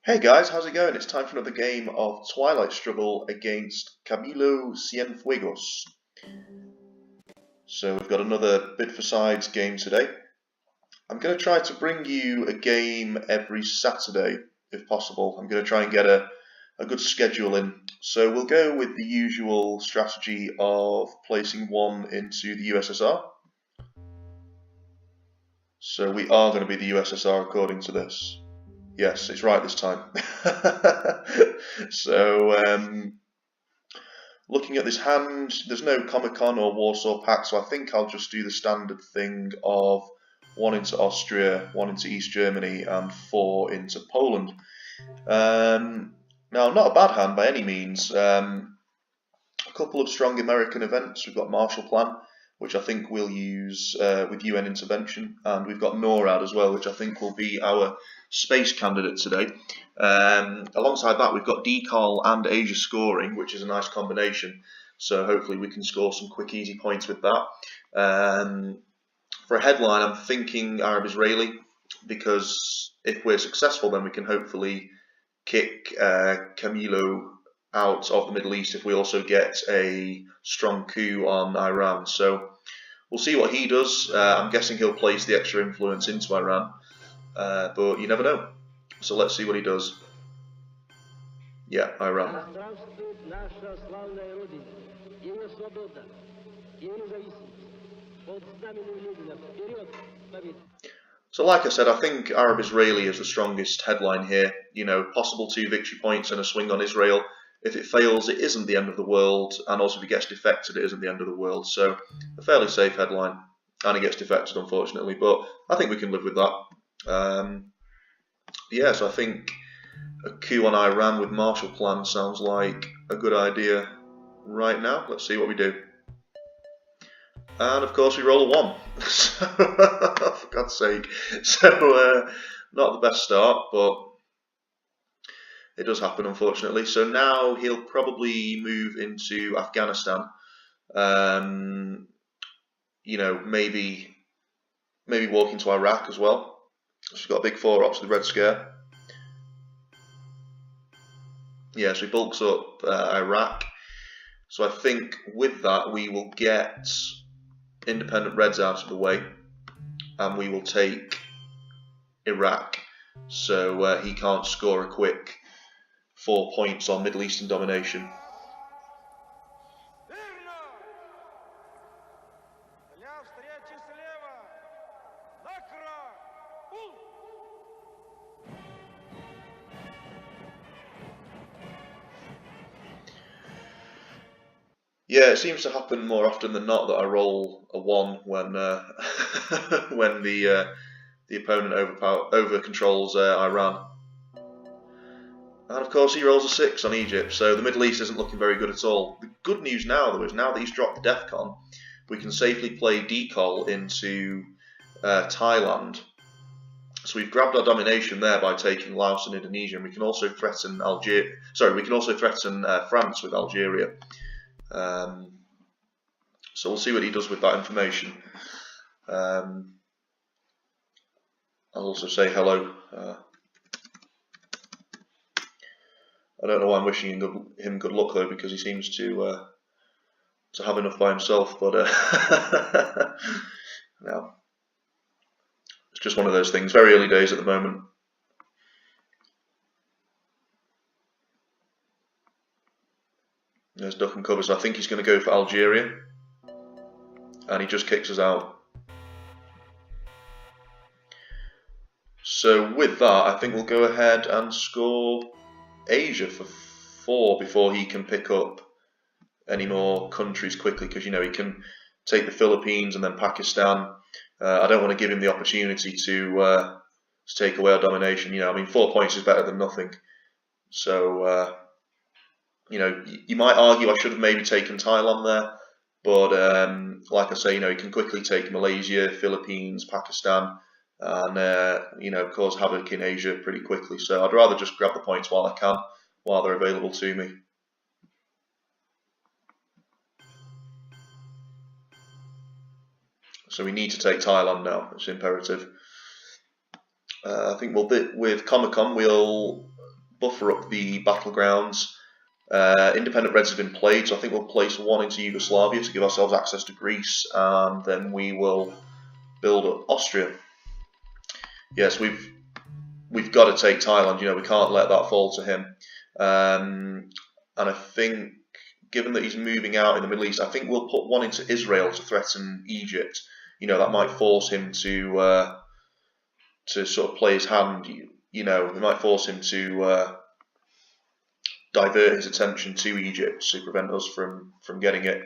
Hey guys, how's it going? It's time for another game of Twilight Struggle against Camilo Cienfuegos. So we've got another Bid for Sides game today. I'm going to try to bring you a game every Saturday, if possible. I'm going to try and get a good schedule in. So we'll go with the usual strategy of placing one into the USSR. So we are going to be the USSR according to this. Yes, it's right this time. So, looking at this hand, there's no Comic-Con or Warsaw Pact, so I think I'll just do the standard thing of 1 into Austria, 1 into East Germany, and 4 into Poland. Now, not a bad hand by any means. A couple of strong American events. We've got Marshall Plan, which I think we'll use with UN intervention, and we've got NORAD as well, which I think will be our space candidate today. Alongside that, we've got decal and Asia scoring, which is a nice combination, so hopefully we can score some quick easy points with that. For a headline, I'm thinking Arab-Israeli, because if we're successful then we can hopefully kick Camilo out of the Middle East if we also get a strong coup on Iran. So we'll see what he does. I'm guessing he'll place the extra influence into Iran, but you never know. So let's see what he does. Yeah, Iran. So like I said, I think Arab-Israeli is the strongest headline here. You know, possible 2 victory points and a swing on Israel. If it fails, it isn't the end of the world, and also if he gets defected, it isn't the end of the world. So a fairly safe headline, and he gets defected, unfortunately, but I think we can live with that. Yeah, so I think a coup on Iran with Marshall Plan sounds like a good idea right now. Let's see what we do. And of course we roll a 1. For God's sake. So not the best start, but it does happen, unfortunately. So now he'll probably move into Afghanistan. You know, maybe walk into Iraq as well. So we've got a big 4 ops with the Red Scare. Yeah, so he bulks up Iraq. So I think with that we will get independent Reds out of the way, and we will take Iraq. So he can't score a quick 4 points on Middle Eastern domination. Yeah, it seems to happen more often than not that I roll a 1 when when the opponent over controls Iran. And of course he rolls a 6 on Egypt, so the Middle East isn't looking very good at all. The good news now, though, is now that he's dropped the DEFCON, we can safely play decol into Thailand. So we've grabbed our domination there by taking Laos and Indonesia, and we can also threaten France with Algeria. So we'll see what he does with that information. I'll also say hello. I don't know why I'm wishing him good luck though, because he seems to have enough by himself. But no, it's just one of those things. Very early days at the moment. There's duck and cover, so I think he's going to go for Algeria, and he just kicks us out. So with that, I think we'll go ahead and score Asia for 4 before he can pick up any more countries quickly, because you know he can take the Philippines and then Pakistan. I don't want to give him the opportunity to take away our domination. You know, I mean, 4 points is better than nothing. So you know, you might argue I should have maybe taken Thailand there, but like I say, you know, he can quickly take Malaysia, Philippines, Pakistan, and you know, cause havoc in Asia pretty quickly. So I'd rather just grab the points while I can, while they're available to me. So we need to take Thailand now. It's imperative. I think with Comic-Con we'll buffer up the battlegrounds. Independent Reds have been played, so I think we'll place one into Yugoslavia to give ourselves access to Greece, and then we will build up Austria. Yes, we've got to take Thailand. You know, we can't let that fall to him. And I think, given that he's moving out in the Middle East, I think we'll put one into Israel to threaten Egypt. You know, that might force him to sort of play his hand. You know, it might force him to divert his attention to Egypt to prevent us from getting it.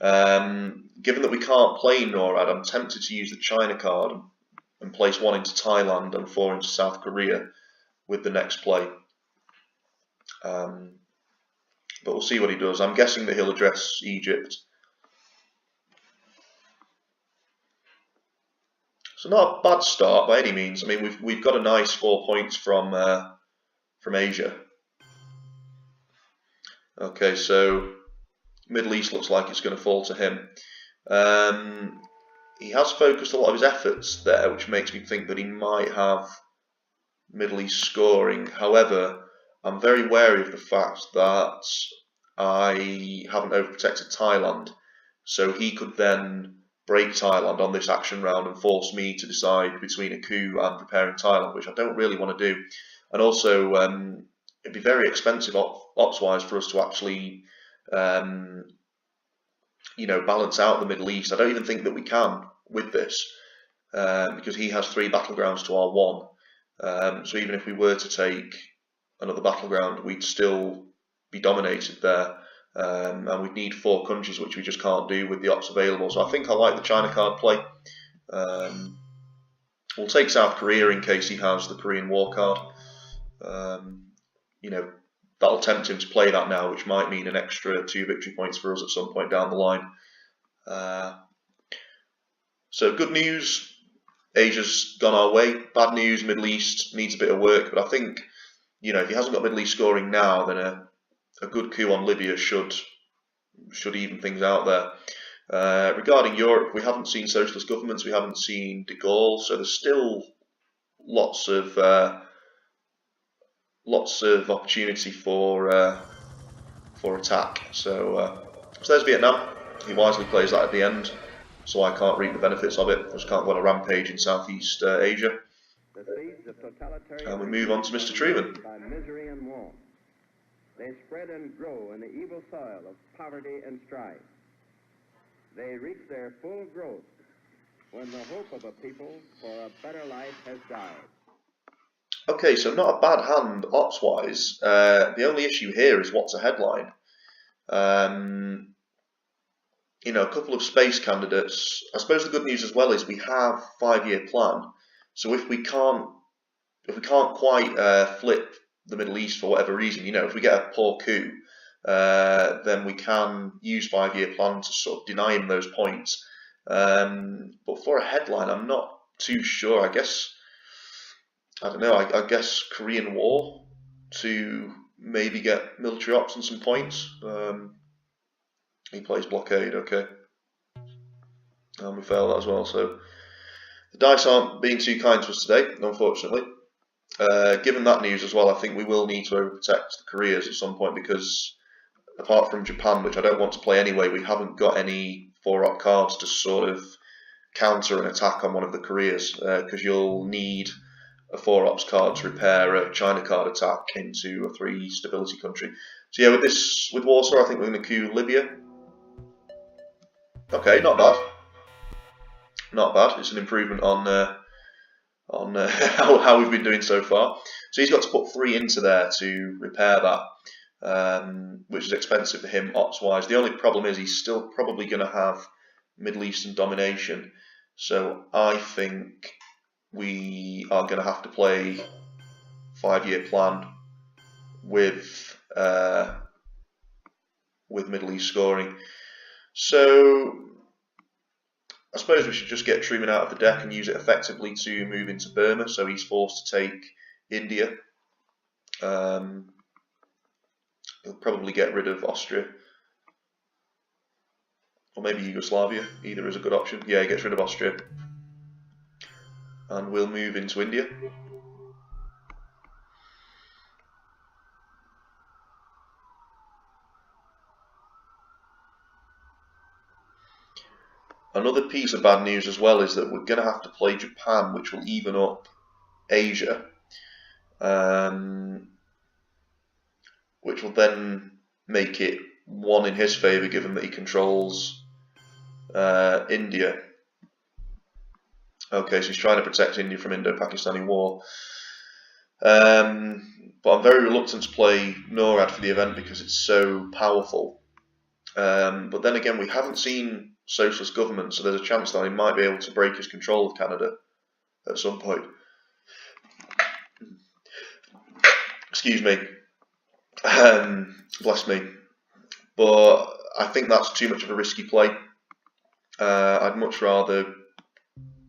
Given that we can't play NORAD, I'm tempted to use the China card and place one into Thailand and four into South Korea with the next play. But we'll see what he does. I'm guessing that he'll address Egypt. So not a bad start by any means. I mean, we've got a nice 4 points from Asia. Okay, so Middle East looks like it's going to fall to him. He has focused a lot of his efforts there, which makes me think that he might have Middle East scoring. However, I'm very wary of the fact that I haven't overprotected Thailand, so he could then break Thailand on this action round and force me to decide between a coup and preparing Thailand, which I don't really want to do. And also, it'd be very expensive ops-wise for us to actually, you know, balance out the Middle East. I don't even think that we can with this, because he has 3 battlegrounds to our 1. So even if we were to take another battleground, we'd still be dominated there, and we'd need 4 countries, which we just can't do with the ops available. So I think I like the China card play. We'll take South Korea in case he has the Korean War card. You know, that'll tempt him to play that now, which might mean an extra 2 victory points for us at some point down the line. So good news, Asia's gone our way. Bad news, Middle East needs a bit of work, but I think, you know, if he hasn't got Middle East scoring now, then a good coup on Libya should even things out there. Regarding Europe, we haven't seen socialist governments, we haven't seen de Gaulle, so there's still lots of opportunity for attack. So there's Vietnam. He wisely plays that at the end, so I can't reap the benefits of it. I just can't go on a rampage in Southeast Asia. And we move on to Mr. Truman. By misery and want. They spread and grow in the evil soil of poverty and strife. They reach their full growth when the hope of a people for a better life has died. Okay, so not a bad hand ops-wise. The only issue here is what's a headline. You know, a couple of space candidates. I suppose the good news as well is we have 5-year plan. So if we can't quite flip the Middle East for whatever reason, you know, if we get a poor coup, then we can use 5-year plan to sort of deny him those points. But for a headline, I'm not too sure. I guess, I don't know, I guess Korean War to maybe get military ops and some points. He plays blockade, okay. And we fail that as well, so the dice aren't being too kind to us today, unfortunately. Given that news as well, I think we will need to overprotect the Koreas at some point, because apart from Japan, which I don't want to play anyway, we haven't got any 4-op cards to sort of counter an attack on one of the Koreas, because you'll need a 4-ops card to repair a China card attack into a 3 stability country. So yeah, with Warsaw, I think we're going to coup Libya. Okay, not bad. Not bad. It's an improvement on how we've been doing so far. So he's got to put 3 into there to repair that, which is expensive for him ops-wise. The only problem is he's still probably going to have Middle Eastern domination. So I think we are going to have to play 5-year plan with Middle East scoring. So I suppose we should just get Truman out of the deck and use it effectively to move into Burma, so he's forced to take India. He'll probably get rid of Austria. Or maybe Yugoslavia, either is a good option. Yeah, he gets rid of Austria. And we'll move into India. Another piece of bad news as well is that we're going to have to play Japan, which will even up Asia, which will then make it one in his favour, given that he controls India. Okay, so he's trying to protect India from Indo-Pakistani war. But I'm very reluctant to play NORAD for the event because it's so powerful. But then again, we haven't seen socialist government, so there's a chance that he might be able to break his control of Canada at some point. Excuse me. Bless me. But I think that's too much of a risky play. I'd much rather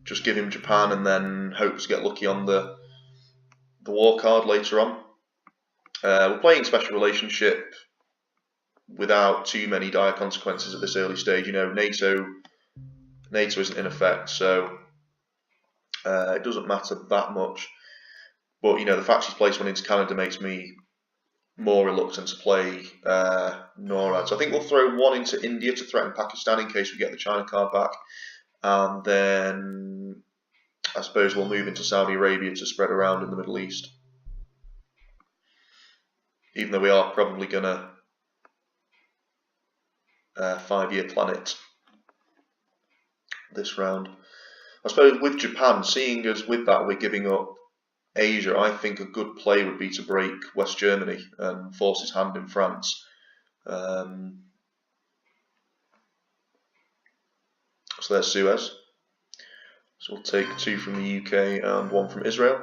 just give him Japan and then hope to get lucky on the war card later on. We're playing special relationship without too many dire consequences at this early stage. You know, NATO isn't in effect, so it doesn't matter that much. But you know, the fact he's placed one into Canada makes me more reluctant to play NORAD. So I think we'll throw one into India to threaten Pakistan in case we get the China card back, and then I suppose we'll move into Saudi Arabia to spread around in the Middle East. Even though we are probably gonna 5-year plan it this round. I suppose with Japan, seeing as with that we're giving up Asia, I think a good play would be to break West Germany and force his hand in France. So there's Suez. So we'll take 2 from the UK and 1 from Israel.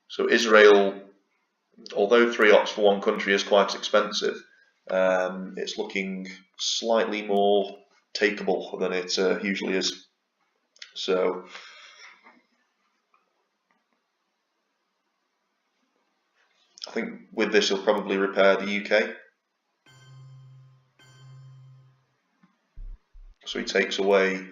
So Israel, although 3 ops for 1 country is quite expensive, it's looking slightly more takeable than it usually is. So I think with this he'll probably repair the UK. So he takes away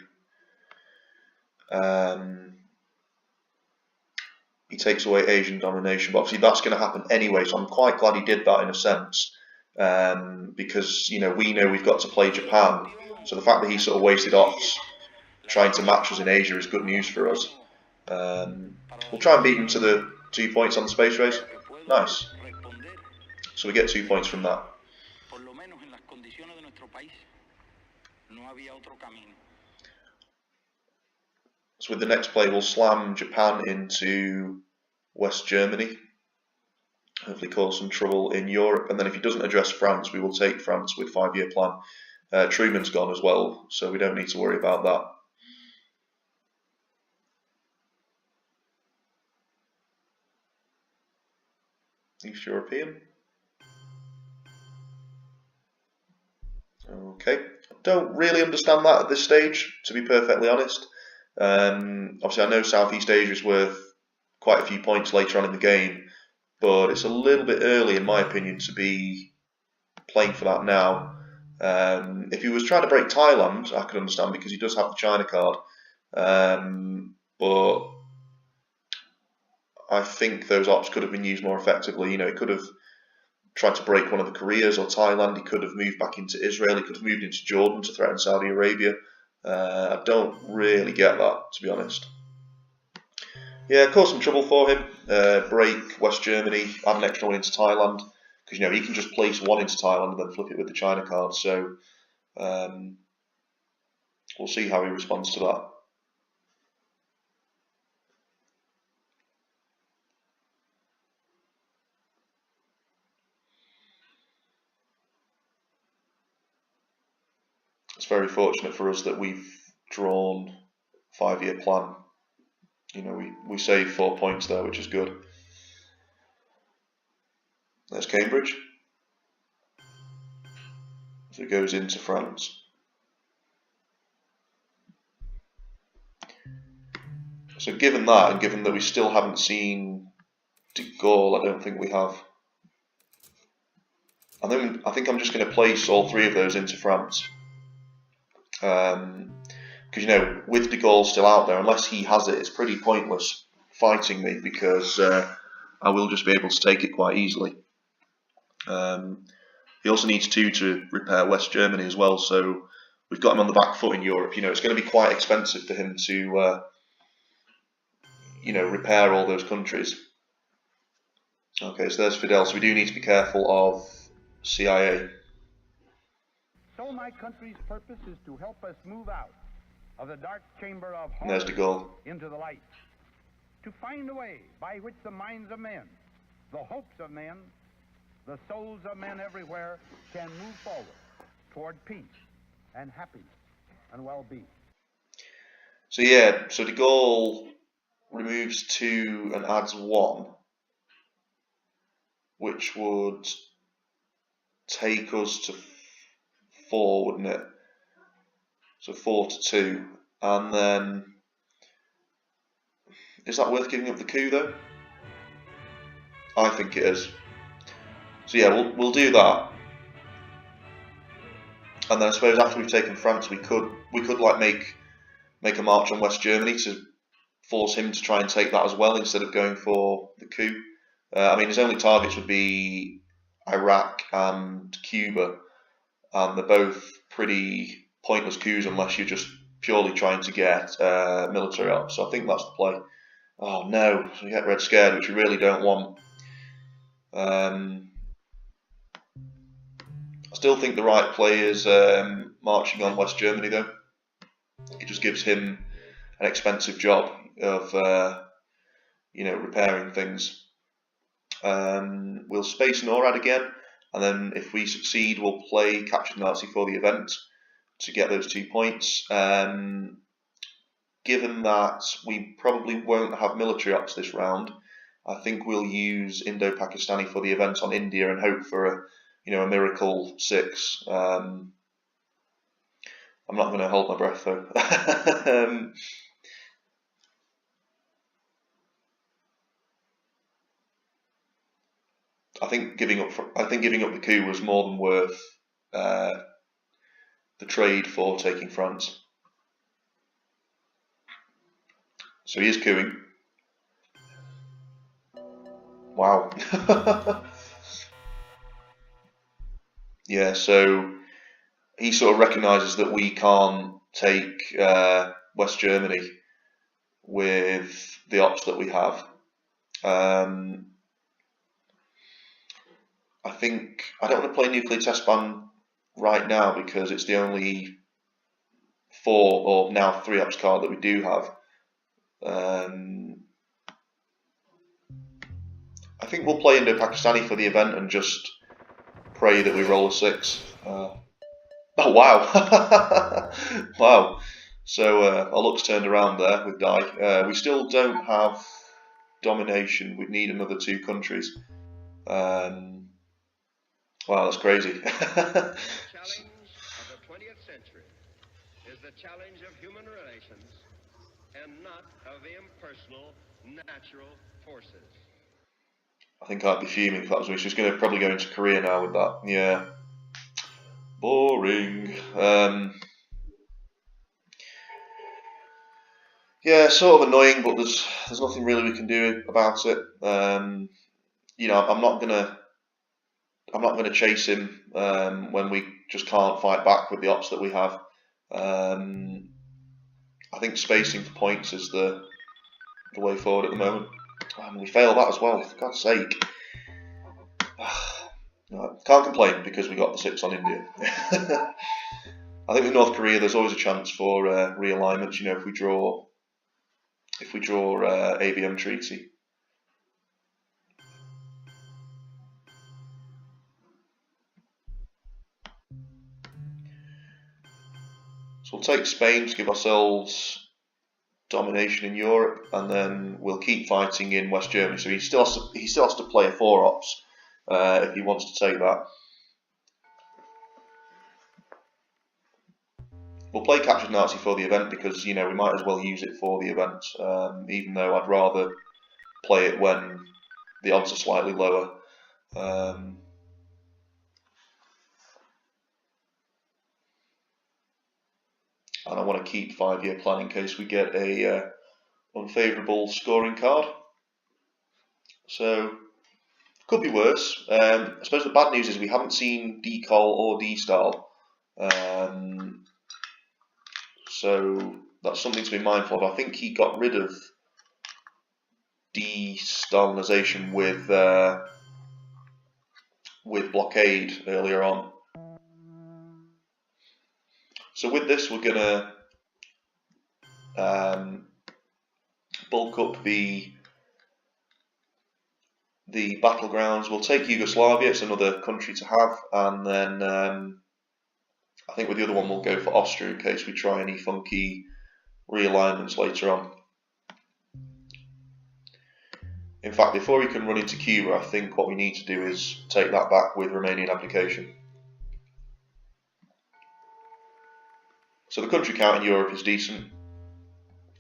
Asian domination, but obviously that's going to happen anyway, so I'm quite glad he did that in a sense, because you know we've got to play Japan, so the fact that he sort of wasted ops trying to match us in Asia is good news for us. We'll try and beat him to the 2 points on the space race. Nice. So we get 2 points from that. So with the next play, we'll slam Japan into West Germany, hopefully cause some trouble in Europe, and then if he doesn't address France, we will take France with 5-year plan. Truman's gone as well, so we don't need to worry about that. East European. Okay, I don't really understand that at this stage, to be perfectly honest. Obviously I know Southeast Asia is worth quite a few points later on in the game, but it's a little bit early in my opinion to be playing for that now. If he was trying to break Thailand, I could understand because he does have the China card, but I think those ops could have been used more effectively. You know, he could have tried to break one of the Koreas or Thailand, he could have moved back into Israel, he could have moved into Jordan to threaten Saudi Arabia. I don't really get that, to be honest. Yeah, cause some trouble for him. Break West Germany, add an extra one into Thailand, because you know he can just place one into Thailand and then flip it with the China card. So we'll see how he responds to that. It's very fortunate for us that we've drawn 5-year plan. You know, we saved 4 points there, which is good. There's Cambridge. So it goes into France. So given that, and given that we still haven't seen de Gaulle, I don't think we have. I think I'm just going to place all 3 of those into France. Because you know, with de Gaulle still out there, unless he has it, it's pretty pointless fighting me because I will just be able to take it quite easily. He also needs 2 to repair West Germany as well, so we've got him on the back foot in Europe. You know, it's going to be quite expensive for him to, you know, repair all those countries. Okay, so there's Fidel. So we do need to be careful of CIA. So my country's purpose is to help us move out of the dark chamber of And there's de Gaulle. into the light, to find a way by which the minds of men, the hopes of men, the souls of men everywhere can move forward toward peace and happiness and well-being. So yeah, so de Gaulle removes 2 and adds 1, which would take us to 4, wouldn't it? So 4 to 2, and then is that worth giving up the coup though? I think it is. So yeah, we'll do that, and then I suppose after we've taken France, we could like make a march on West Germany to force him to try and take that as well instead of going for the coup. I mean, his only targets would be Iraq and Cuba, and they're both pretty pointless coups unless you're just purely trying to get military up. So I think that's the play. Oh no, so we get red scared, which we really don't want. I still think the right play is marching on West Germany though. It just gives him an expensive job of you know, repairing things. We'll space NORAD again, and then if we succeed, we'll play Captured Nazi for the event to get those 2 points. Given that we probably won't have military ops this round, I think we'll use Indo-Pakistani for the event on India and hope for a, you know, a miracle 6. I'm not going to hold my breath though. I think giving up the coup was more than worth the trade for taking France. So he is cooing. Wow. Yeah, so he sort of recognises that we can't take West Germany with the ops that we have. I think I don't want to play nuclear test ban right now because it's the only 4 or now 3 ops card that we do have. I think we'll play Indo-Pakistani for the event and just pray that we roll a 6. Oh wow! Wow. So our luck's turned around there with die. We still don't have domination. We'd need another 2 countries. Wow, that's crazy. The challenge of the 20th century is the challenge of human relations and not of the impersonal natural forces. I think I'd be fuming if that was me. She's probably go into Korea now with that. Yeah. Boring. Yeah, sort of annoying, but there's nothing really we can do about it. You know, I'm not gonna chase him when we just can't fight back with the ops that we have. I think spacing for points is the way forward at the moment. And we fail that as well, for God's sake. No, can't complain because we got the 6 on India. I think with North Korea there's always a chance for realignment, you know, if we draw ABM treaty. So we'll take Spain to give ourselves domination in Europe, and then we'll keep fighting in West Germany. So he still has to play a 4 ops if he wants to take that. We'll play Captured Nazi for the event because, you know, we might as well use it for the event, even though I'd rather play it when the odds are slightly lower. And I want to keep 5-year plan in case we get a unfavourable scoring card. So Could be worse. I suppose the bad news is we haven't seen decol or D-style. So that's something to be mindful of. I think he got rid of de-Stalinisation with blockade earlier on. So with this, we're going to bulk up the battlegrounds. We'll take Yugoslavia, it's another country to have, and then I think with the other one we'll go for Austria in case we try any funky realignments later on. In fact, before we can run into Cuba, I think what we need to do is take that back with Romanian application. So the country count in Europe is decent,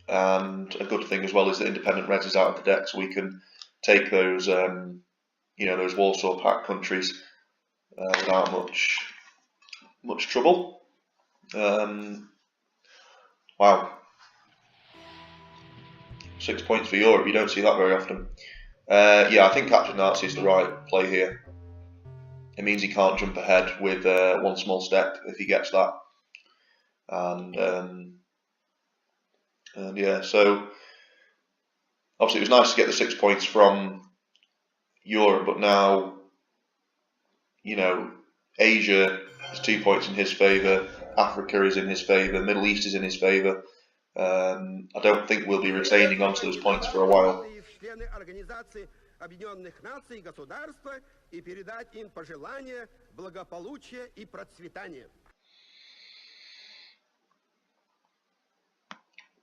and a good thing as well is that independent res is out of the deck, so we can take those, those Warsaw Pact countries without much trouble. Wow, 6 points for Europe. You don't see that very often. Yeah, I think capture Nazi is the right play here. It means he can't jump ahead with one small step if he gets that. And yeah, so obviously it was nice to get the 6 points from Europe, but now, Asia is 2 points in his favour, Africa is in his favour, Middle East is in his favour. I don't think we'll be retaining onto those points for a while.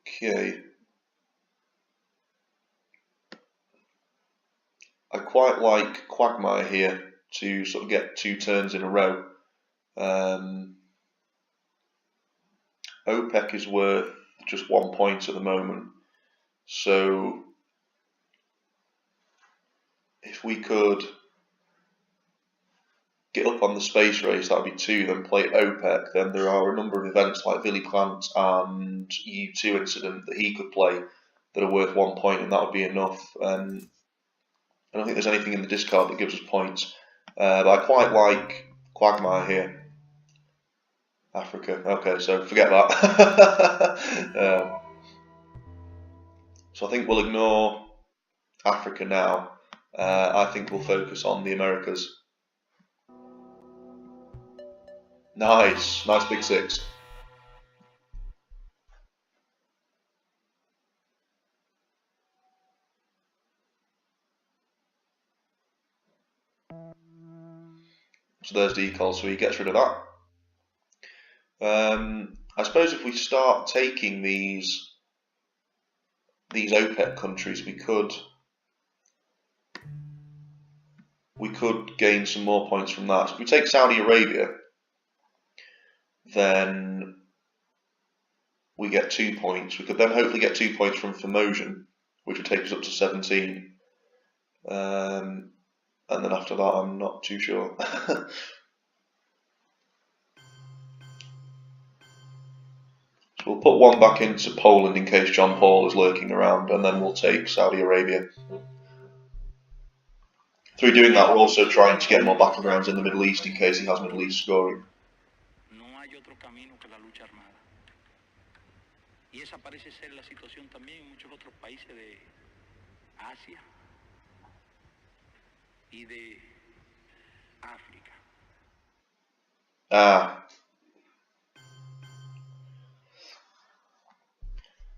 Okay. I quite like Quagmire here to sort of get 2 turns in a row. OPEC is worth just 1 point at the moment, so if we could get up on the space race, that would be 2, then play OPEC, then there are a number of events like Willy Brandt and U2 incident that he could play that are worth 1 point, and that would be enough. I don't think there's anything in the discard that gives us points, but I quite like Quagmire here. Africa, okay, so forget that. So I think we'll ignore Africa now. I think we'll focus on the Americas. Nice big 6. So there's decol, so he gets rid of that. I suppose if we start taking these OPEC countries, we could gain some more points from that. So if we take Saudi Arabia, then we get 2 points. We could then hopefully get 2 points from Formosan, which would take us up to 17. And then after that, I'm not too sure. So we'll put 1 back into Poland in case John Paul is lurking around, and then we'll take Saudi Arabia. Through doing that, we're also trying to get more battlegrounds in the Middle East in case he has Middle East scoring. No hay otro camino que la lucha armada. Y esa parece ser la situación también en muchos otros países de Asia y de África.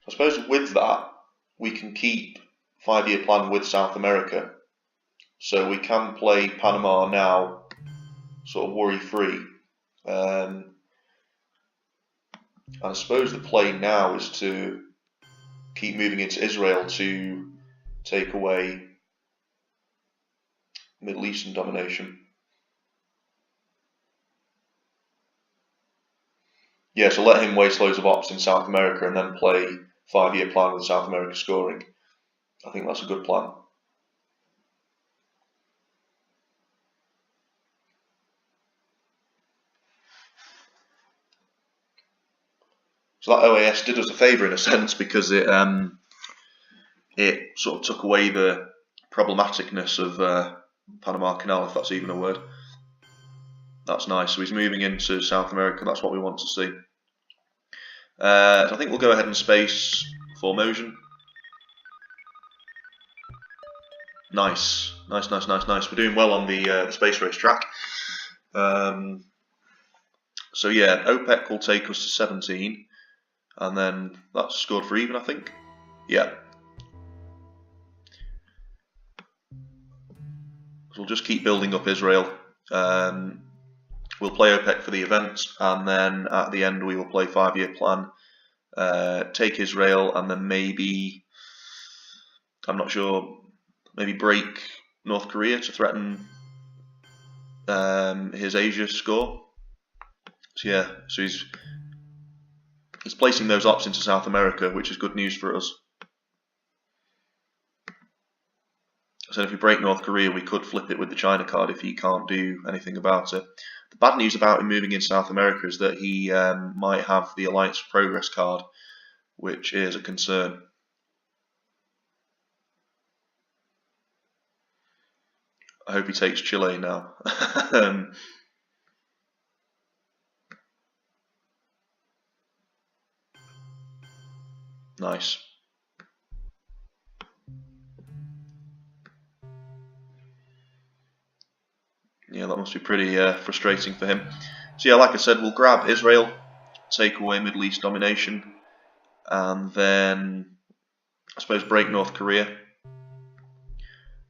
I suppose with that, we can keep 5-year plan with South America. So we can play Panama now, sort of worry-free. And I suppose the play now is to keep moving into Israel to take away Middle Eastern domination. Yeah, so let him waste loads of ops in South America and then play 5-year plan with South America scoring. I think that's a good plan. So that OAS did us a favour in a sense because it sort of took away the problematicness of Panama Canal, if that's even a word. That's nice. So he's moving into South America. That's what we want to see. So I think we'll go ahead and space Formosan. Nice. Nice. We're doing well on the space race track. So yeah, OPEC will take us to 17, and then that's scored for even, I think. Yeah. So we'll just keep building up Israel. We'll play OPEC for the events, and then at the end we will play 5-year plan. Take Israel, and then maybe, I'm not sure, maybe break North Korea to threaten his Asia score. So yeah, so he's placing those ops into South America, which is good news for us. So if we break North Korea, we could flip it with the China card if he can't do anything about it. The bad news about him moving in South America is that he might have the Alliance for Progress card, which is a concern. I hope he takes Chile now. Nice. Yeah, that must be pretty frustrating for him. So yeah, like I said, we'll grab Israel, take away Middle East domination, and then I suppose break North Korea,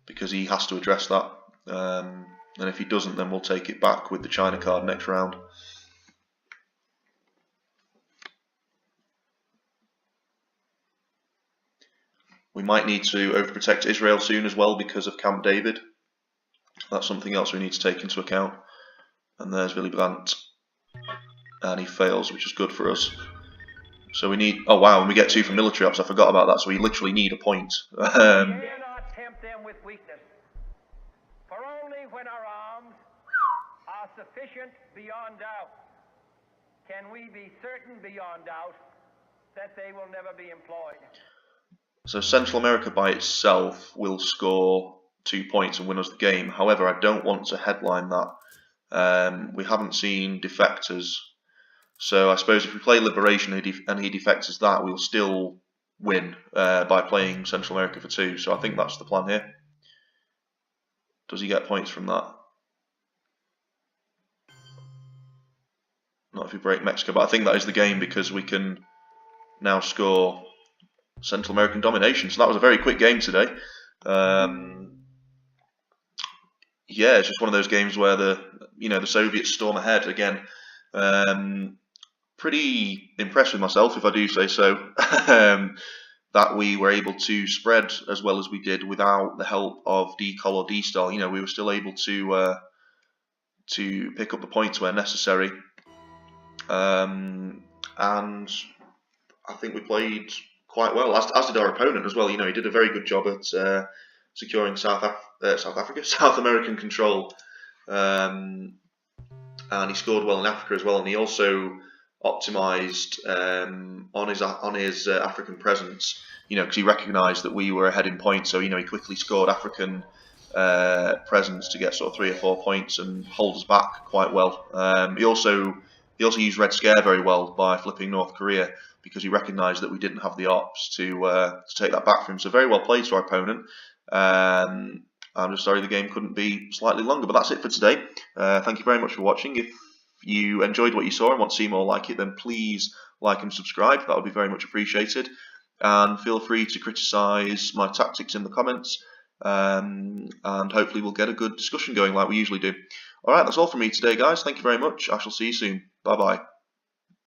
because he has to address that. And if he doesn't, then we'll take it back with the China card next round. We might need to overprotect Israel soon as well because of Camp David. That's something else we need to take into account. And there's Willy Brandt. And he fails, which is good for us. So we need... Oh wow, when we get 2 for military ops, I forgot about that. So we literally need a point. We cannot tempt them with weakness. For only when our arms are sufficient beyond doubt can we be certain beyond doubt that they will never be employed. So Central America by itself will score 2 points and win us the game. However, I don't want to headline that. We haven't seen defectors. So I suppose if we play Liberation and he defectors that, we'll still win by playing Central America for 2. So I think that's the plan here. Does he get points from that? Not if we break Mexico, but I think that is the game because we can now score Central American domination. So that was a very quick game today. Yeah, it's just one of those games where the Soviets storm ahead again. Pretty impressed with myself, if I do say so, that we were able to spread as well as we did without the help of decol or d-style. We were still able to pick up the points where necessary, and I think we played quite well, as did our opponent as well. He did a very good job at securing South American control, and he scored well in Africa as well. And he also optimised on his African presence, because he recognised that we were ahead in points. So he quickly scored African presence to get sort of 3 or 4 points and hold us back quite well. He also used Red Scare very well by flipping North Korea, because he recognised that we didn't have the ops to take that back from him. So very well played to our opponent. I'm just sorry the game couldn't be slightly longer, but that's it for today. Thank you very much for watching. If you enjoyed what you saw and want to see more like it, then please like and subscribe. That would be very much appreciated. And feel free to criticise my tactics in the comments, and hopefully we'll get a good discussion going like we usually do. Alright, that's all from me today, guys. Thank you very much. I shall see you soon. Bye-bye.